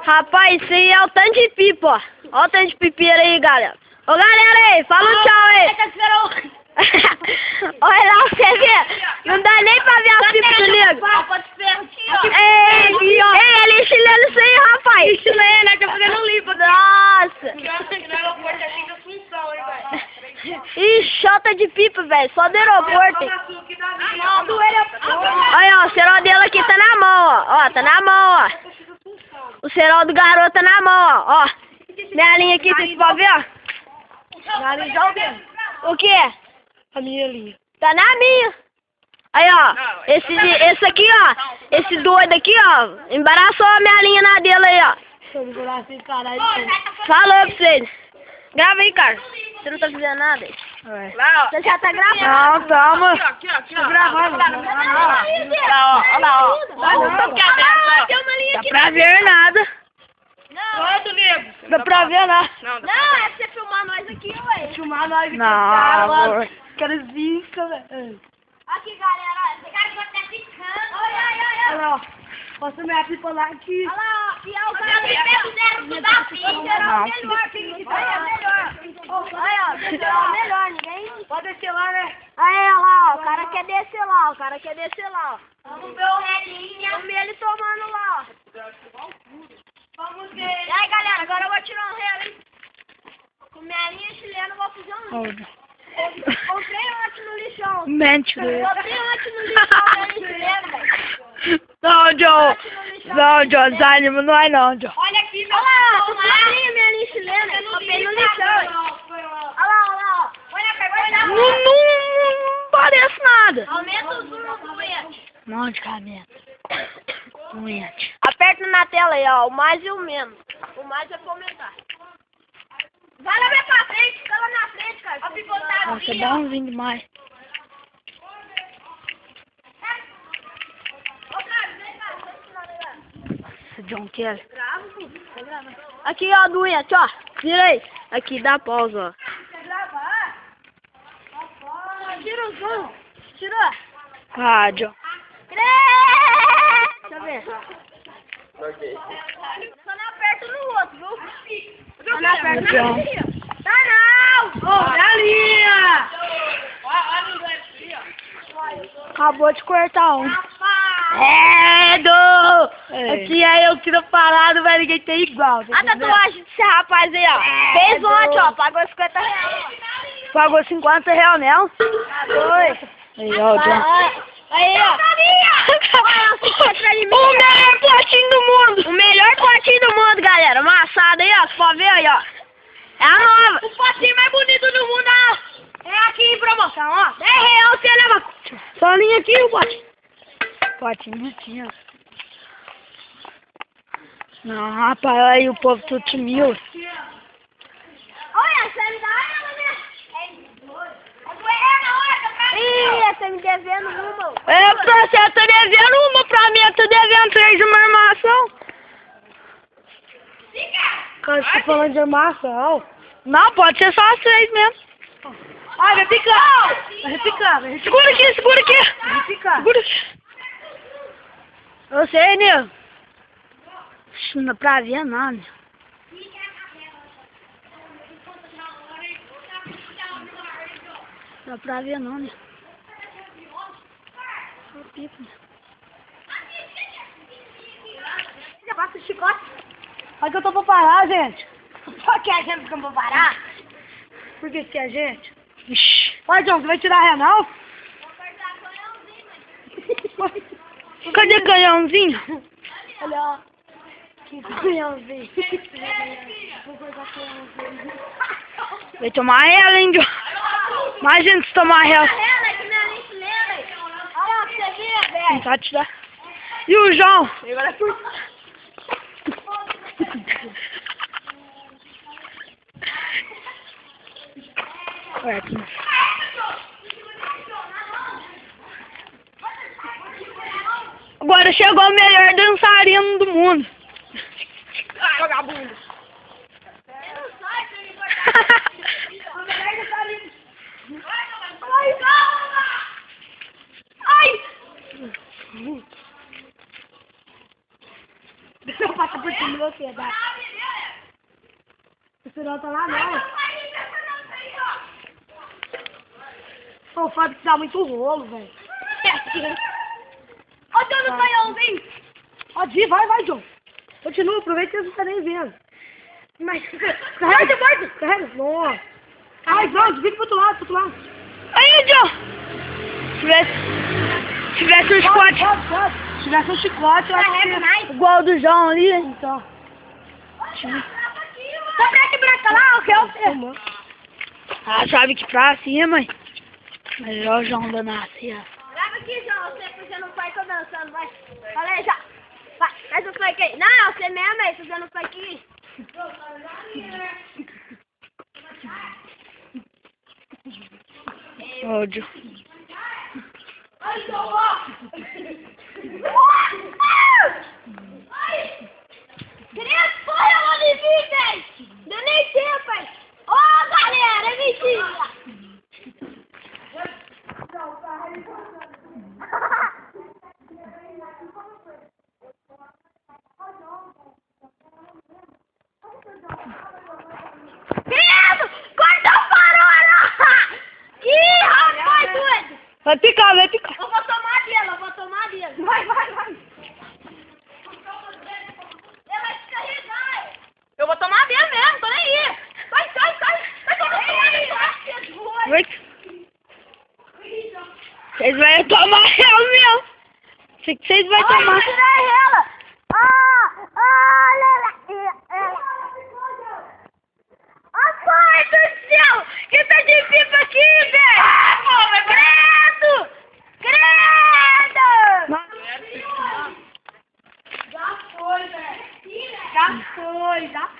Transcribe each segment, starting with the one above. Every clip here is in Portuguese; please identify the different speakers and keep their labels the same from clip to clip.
Speaker 1: Rapaz, isso aí é o tanto de pipa, ó. Olha o tanto de pipeira aí, galera. Ô, galera aí, fala um tchau aí. Olha lá, você vê. Não dá nem pra ver as pipas do nego. Ei, ele é chileno isso aí, rapaz.
Speaker 2: Chileno, né? Tá fazendo limpo.
Speaker 1: Nossa.
Speaker 2: No aeroporto é assim da função, hein, velho.
Speaker 1: Ih, chota de pipa, velho. Só do aeroporto. Olha, ó, o cerol dele aqui tá na mão, ó. Ó, tá na mão, ó. O cerol do garoto tá na mão, ó. Ó. Minha linha aqui, vocês podem ver, ó.
Speaker 2: Na linha já alguém.
Speaker 1: O quê?
Speaker 2: A minha linha.
Speaker 1: Tá na minha. Aí, ó. Esse aqui, ó. Esse doido aqui, ó. Embaraçou a minha linha na dele aí, ó.
Speaker 2: Eu vou lá assim, caralho.
Speaker 1: Falou pra vocês. Grava aí, cara. Você não tá fazendo nada aí. Você já tá gravando?
Speaker 2: Não, calma.
Speaker 3: Aqui, ó.
Speaker 2: Tô gravando.
Speaker 1: Olha lá, ó. Tem uma linha aqui.
Speaker 2: Dá pra ver nada.
Speaker 3: Quanto, nego?
Speaker 2: Dá pra ver nada.
Speaker 3: Não,
Speaker 1: Não, é pra você filmar nós aqui, ué.
Speaker 2: Filmar nós aqui.
Speaker 1: Não,
Speaker 2: Cara, quero zica, velho.
Speaker 1: Aqui, galera, ó. Esse cara pode estar ficando. Olha.
Speaker 2: Olha lá, ó. Posso minha pipa lá aqui.
Speaker 1: Olha lá, ó. E é o cara que fizeram estudar pipa. Será o melhor, filho. Olha, melhor. Olha, ó. Será o melhor, ninguém...
Speaker 2: Pode descer lá, né?
Speaker 1: Aí, olha lá, ó. O cara quer descer lá, ó.
Speaker 2: Vamos ver o relinha.
Speaker 1: Vamos ver ele tomando lá, ó.
Speaker 2: Vamos ver.
Speaker 1: E aí, galera, agora eu vou tirar um real, hein? Com minha linha chilena eu vou fazer um lixo. Comprei ontem no lixão.
Speaker 2: Mente,
Speaker 1: Comprei ontem no lixão minha linha chilena, velho.
Speaker 2: Não, Joe. Não, Joe, desânimo não é não, Joe.
Speaker 1: Olha aqui, meu. Olha lá, comprei minha linha chilena. Comprei no lixão, hein? Olha lá, ó. Olha,
Speaker 2: Não parece nada.
Speaker 1: aumenta o zoom no punhete.
Speaker 2: Não, de caneta. Punhete.
Speaker 1: Aperta na tela aí, ó. O mais e o menos. O mais é pra aumentar. Vai lá pra frente, fica lá na frente, cara. A picotadinha.
Speaker 2: Nossa, é bonzinho demais. Esse John Kelly.
Speaker 1: Aqui, ó, do Ian, ó. Tira aí. Aqui, dá pausa, ó. Tira o zoom. Tirou.
Speaker 2: Rádio.
Speaker 1: Deixa eu ver. Só não aperta no outro, viu? Só não aperta na linha. Tá não!
Speaker 2: Ô, galinha! Acabou de cortar um.
Speaker 1: É,
Speaker 2: Aqui é eu tiro parado, vai ninguém ter igual.
Speaker 1: A tatuagem desse rapaz aí, ó. Fez ontem, ó. Pagou 50 reais.
Speaker 2: Pagou 50 reais, não?
Speaker 1: Foi.
Speaker 2: Aí, ó, John.
Speaker 1: Aí, ó.
Speaker 2: O melhor potinho do mundo!
Speaker 1: O melhor potinho do mundo, galera. Amassado aí, ó. Você pode ver aí, ó. É a nova.
Speaker 2: O potinho mais bonito do mundo, ó.
Speaker 1: É aqui em promoção, ó. 10 reais você leva.
Speaker 2: Só linha aqui o potinho. Potinho bonitinho. Não, rapaz, aí o povo tudo sumiu.
Speaker 1: Olha, você me dá ela, né? Ih, você me devendo uma.
Speaker 2: É, pra você tá devendo uma, pra mim eu tô devendo 3 de uma armação. Cara, você tá falando de armação? Não, pode ser só as 3 mesmo. Ai, vai picar. Vai picar, vai picar. Segura aqui, segura aqui. Vai picar. Segura aqui. Eu sei, Nil. Não dá pra ver, não, Nil. Não dá pra ver, não, Nil. Só pipa, Nil.
Speaker 1: Já passa o chicote.
Speaker 2: Olha que eu tô pra parar, gente.
Speaker 1: Só que a gente fica pra parar.
Speaker 2: Por que que é gente? Ixi. Olha, John, você vai tirar real? Cadê canhãozinho?
Speaker 1: Olha, ó. Que canhãozinho.
Speaker 2: Vai tomar ela, hein, John? Imagina se tomar ela.
Speaker 1: Olha ó, pra você ver, velho.
Speaker 2: Tentar tirar. E o João? Olha aqui. Agora chegou o melhor dançarino do mundo.
Speaker 3: Ah, vagabundo.
Speaker 1: Ai!
Speaker 2: É por cima de você, tá? O sinal tá lá, não. Pô, o Fábio dá muito rolo, velho.
Speaker 1: Ó, John, não foi ontem.
Speaker 2: Ó, Di, vai, John. Continua, aproveita que você não tá nem vendo.
Speaker 1: Mas...
Speaker 2: Carrega, carrega. Nossa. Ai, John, fica pro outro lado,
Speaker 1: Aí, John. Se tivesse um chicote.
Speaker 2: Se tivesse um chicote, eu acho que...
Speaker 1: Igual do João ali.
Speaker 2: Então.
Speaker 1: Só pra quebrar lá, o que eu sei. Ah, sabe que pra cima, mãe. Melhor o João da nascer. Grava aqui, João. Você fazendo fake ou dançando, vai. Fala aí, já. Vai, faz o fake aí. Não, você mesmo aí, fazendo fake aí. Ódio. Criança, foi a Olivinha, velho! Deu nem tempo, hein? Ô, galera, é mentira! Criança, corta o farol! Ih, rapaz, doido!
Speaker 2: Vai picar.
Speaker 1: Eu vou tomar dele, Vai. Ele vai te carregar. Eu vou tomar dele mesmo, tô nem aí. Sai. Vai tomar dele. Vocês vão tomar ela mesmo.
Speaker 2: Sei que vocês vão tomar.
Speaker 1: Tirar ela. Pai do céu, que tá de pipa aqui, velho. Credo. Já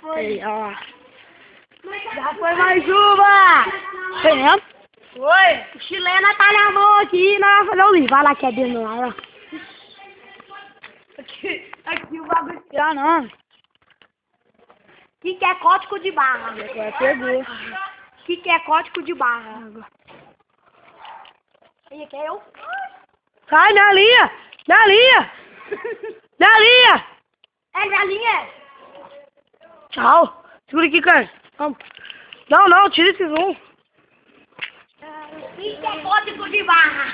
Speaker 1: foi.
Speaker 2: Aí, ó.
Speaker 1: Já foi mais uma!
Speaker 2: Foi mesmo?
Speaker 1: Foi! O chilena tá na mão aqui, nós vamos fazer o livro. Vai lá que é dentro lá, ó. Aqui o bagulho.
Speaker 2: Já não.
Speaker 1: Que é código de barra?
Speaker 2: Agora pegou.
Speaker 1: Que é código de barra? E aqui é eu?
Speaker 2: Sai, na linha!
Speaker 1: É galinha?
Speaker 2: Tchau. Segura aqui, cara. Vamos. Não, tira esse zoom.
Speaker 1: Que é código de barra?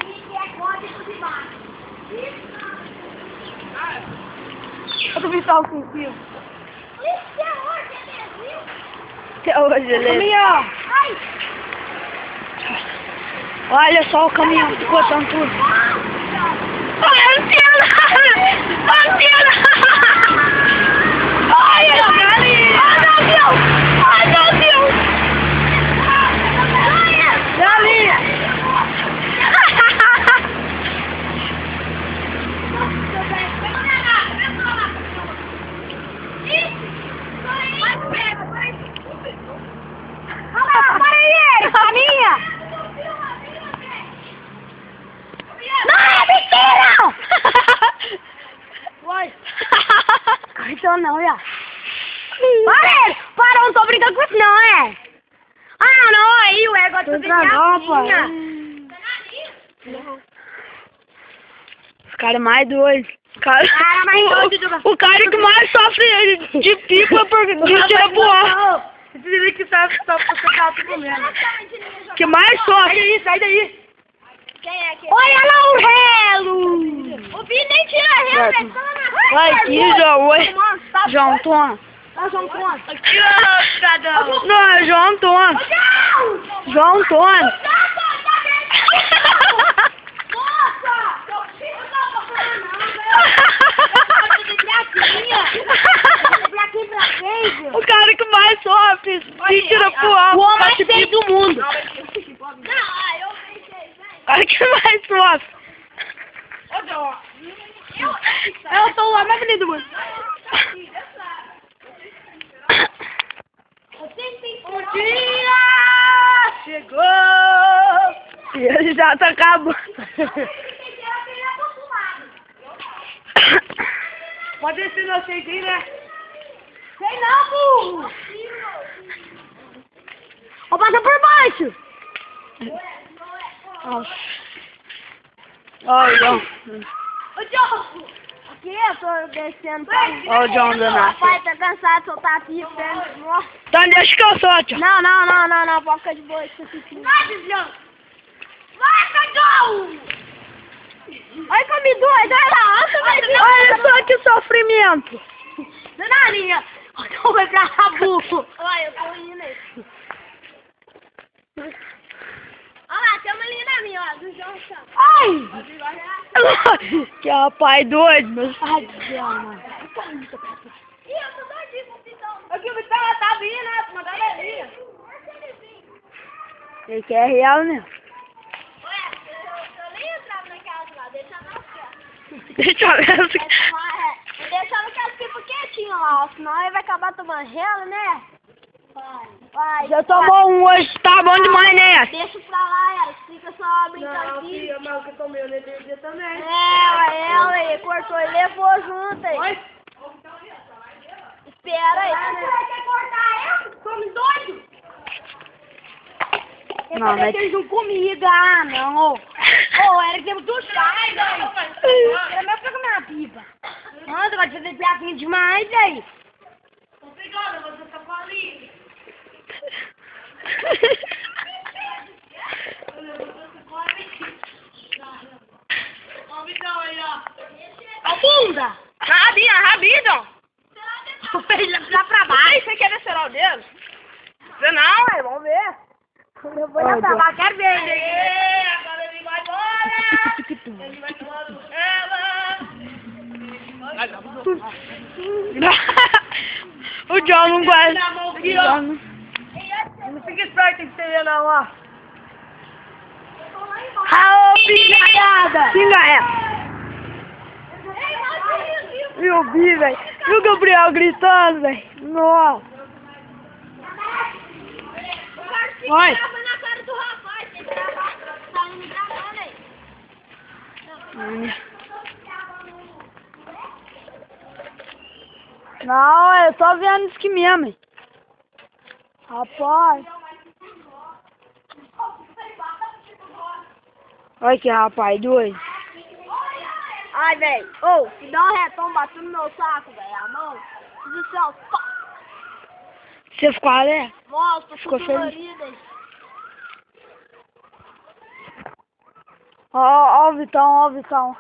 Speaker 1: Que é código de barra?
Speaker 2: Eu tô pensando contigo.
Speaker 1: Isso é hoje, viu?
Speaker 2: Até hoje, ele.
Speaker 1: Caminhão! Ai!
Speaker 2: Olha só o caminhão cortando tudo.
Speaker 1: Ai, antena! Ai, meu Deus!
Speaker 2: Galinha!
Speaker 1: Para aí, caminha! Não, é mentira!
Speaker 2: Vai!
Speaker 1: Então não, já. Para, não tô brincando com isso não, é? Ah, não, aí o ego
Speaker 2: Tô entrando, pô. Os caras mais doidos. O cara que mais sofre de pipa de tirar pro ar. Você diria que sabe que tá comendo. Que mais sofre. Sai daí.
Speaker 1: Quem é que... Olha lá o relo! O Bi nem tira relo, velho.
Speaker 2: Vai aqui, João. Oi. João Antônio.
Speaker 1: João Antônio.
Speaker 2: Aqui, ó, cidadão. Não, é João Antônio. João Antônio.
Speaker 1: Nossa! Seu filho não tá falando não, velho.
Speaker 2: O cara que mais sofre de tira pro ar.
Speaker 1: O homem mais feio do mundo.
Speaker 2: O cara que mais sofre. Eu sou o homem mais bonito do mundo.
Speaker 1: O dia
Speaker 2: chegou. E ele já tá acabando. Pode descer no cheirinho, né?
Speaker 1: Sei não, burro! Vou passar por baixo!
Speaker 2: Nossa. Olha.
Speaker 1: Ô, Diogo! Aqui aqui, eu tô descendo pra...
Speaker 2: Ó o John danado.
Speaker 1: Papai tá cansado de soltar pipa dentro do morro.
Speaker 2: Então deixa que eu solte, ó.
Speaker 1: Não, pode ficar de boa, isso aqui. Vai, desvião! Vai, cachorro! Olha como me doido, olha lá,
Speaker 2: Olha só que sofrimento.
Speaker 1: Dananinha! Não vai pra burro! Olha, eu tô indo aí. Olha lá, tem uma linha minha, ó, do João Chão.
Speaker 2: Ai! Que rapaz doido, meu pai do céu, mano.
Speaker 1: Ih, eu tô doidinho, então.
Speaker 3: Aqui o Vitória tá vindo, né? Uma galerinha.
Speaker 2: Ele quer real, né?
Speaker 1: Ué, eu nem entrava naquelas lá, deixava nas casas.
Speaker 2: Deixa eu ver.
Speaker 1: Vou deixar naquelas pipas quietinhas lá, ó, senão ele vai acabar tomando gelo, né? Vai.
Speaker 2: Já tomou um hoje, tá bom demais, né?
Speaker 1: Deixa pra lá, ela fica só brincando
Speaker 3: Não,
Speaker 1: aqui.
Speaker 3: filha, mas o que comeu nesse dia também.
Speaker 1: Ela aí, cortou e levou junto aí.
Speaker 3: Oi?
Speaker 1: Espera aí.
Speaker 3: Você quer cortar eu? Come doido?
Speaker 1: Eu
Speaker 2: Não,
Speaker 1: falei
Speaker 2: mas...
Speaker 1: que eles não comiam, não, ô. Ô, era que temos do chá, velho. Era mesmo pra comer uma pipa. Nossa, vai fazer piadinha demais, velho.
Speaker 3: Tô pegando, você tá com a linha. Ó o Vitão aí, ó.
Speaker 1: Ó, bunda.
Speaker 3: Rabidão.
Speaker 1: Lá pra baixo.
Speaker 3: Você quer descer o dedo? Você não, é, vamos ver.
Speaker 1: Eu vou lá pra baixo, quero ver ele.
Speaker 3: Aê, agora ele vai embora. Ele vai embora.
Speaker 2: O John não gosta.
Speaker 3: Na mão
Speaker 2: O
Speaker 3: aqui,
Speaker 2: John
Speaker 3: ó.
Speaker 2: não...
Speaker 3: Não fica esperto, tem que ser não, ó.
Speaker 2: Aô, pingaiada! Pingaia! Eu vi, velho. E o Gabriel gritando, velho. Nossa. Oi.
Speaker 1: Na cara do rapaz, tem que gravar. Tá me gravando aí.
Speaker 2: Não, é só vendo isso aqui mesmo, hein. Rapaz. Olha que rapaz doido.
Speaker 1: Ai, velho. Ô, se dá um retão batendo no meu saco, velho. A mão. Do céu.
Speaker 2: Você ficou alegre?
Speaker 1: Nossa,
Speaker 2: Ficou feliz?
Speaker 1: dolorida aí.
Speaker 2: Ó o Vitão, ó o Vitão.